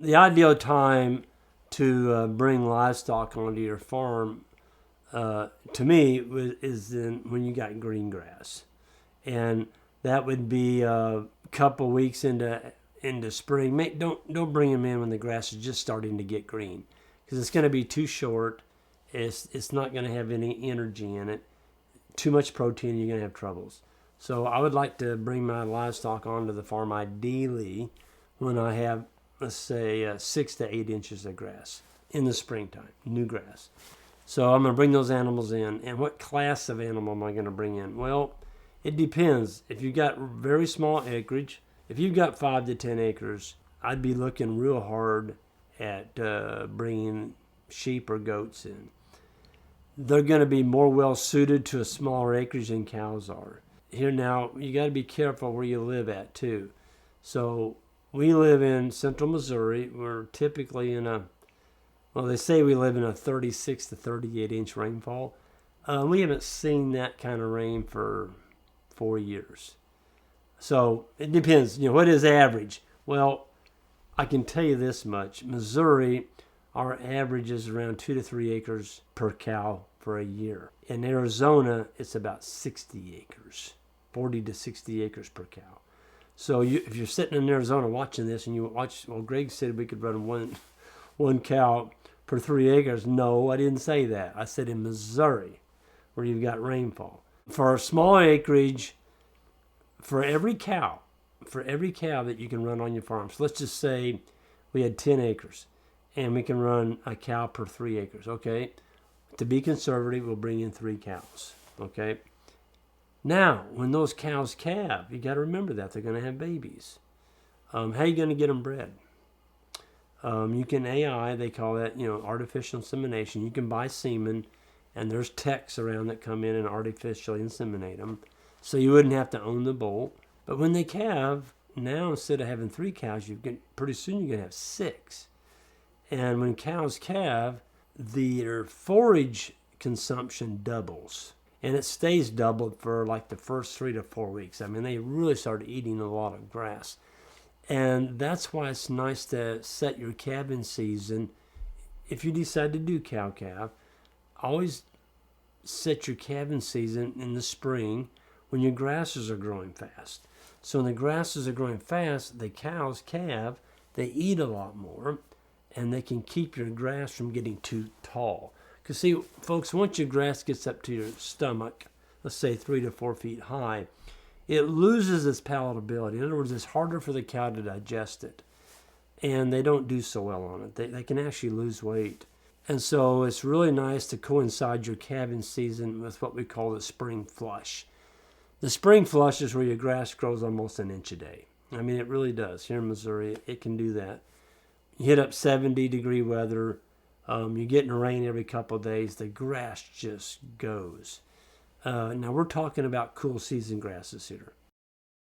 The ideal time to bring livestock onto your farm, to me, is when you got green grass, and that would be a couple weeks into spring. Don't bring them in when the grass is just starting to get green, because it's going to be too short. It's not going to have any energy in it. Too much protein, you're going to have troubles. So I would like to bring my livestock onto the farm ideally when I have, let's say, 6 to 8 inches of grass in the springtime, new grass. So I'm going to bring those animals in. And what class of animal am I going to bring in? Well, it depends. If you've got very small acreage, if you've got 5 to 10 acres, I'd be looking real hard at bringing sheep or goats in. They're going to be more well suited to a smaller acreage than cows are. Here now, you got to be careful where you live at too. So we live in central Missouri. We're typically they say we live in a 36 to 38 inch rainfall. We haven't seen that kind of rain for 4 years. So it depends, what is average? Well, I can tell you this much. Missouri, our average is around 2 to 3 acres per cow for a year. In Arizona, it's about 60 acres, 40 to 60 acres per cow. So if you're sitting in Arizona watching this and you watch, well, Greg said we could run one cow per 3 acres. No, I didn't say that. I said in Missouri, where you've got rainfall. For a small acreage, for every cow that you can run on your farm. So let's just say we had 10 acres and we can run a cow per 3 acres. Okay. To be conservative, we'll bring in 3 cows. Okay. Now, when those cows calve, you got to remember that they're going to have babies. How are you going to get them bred? You can AI, they call that, artificial insemination. You can buy semen, and there's techs around that come in and artificially inseminate them. So you wouldn't have to own the bull. But when they calve, now instead of having 3 cows, pretty soon you're going to have 6. And when cows calve, their forage consumption doubles. And it stays doubled for like the first 3 to 4 weeks. I mean, they really start eating a lot of grass. And that's why it's nice to set your calving season. If you decide to do cow-calf, always set your calving season in the spring when your grasses are growing fast. So when the grasses are growing fast, the cows calve, they eat a lot more, and they can keep your grass from getting too tall. Because see, folks, once your grass gets up to your stomach, let's say 3 to 4 feet high, it loses its palatability. In other words, it's harder for the cow to digest it. And they don't do so well on it. They can actually lose weight. And so it's really nice to coincide your calving season with what we call the spring flush. The spring flush is where your grass grows almost an inch a day. I mean, it really does. Here in Missouri, it can do that. You hit up 70-degree weather. You're getting rain every couple of days. The grass just goes. Now, we're talking about cool season grasses here.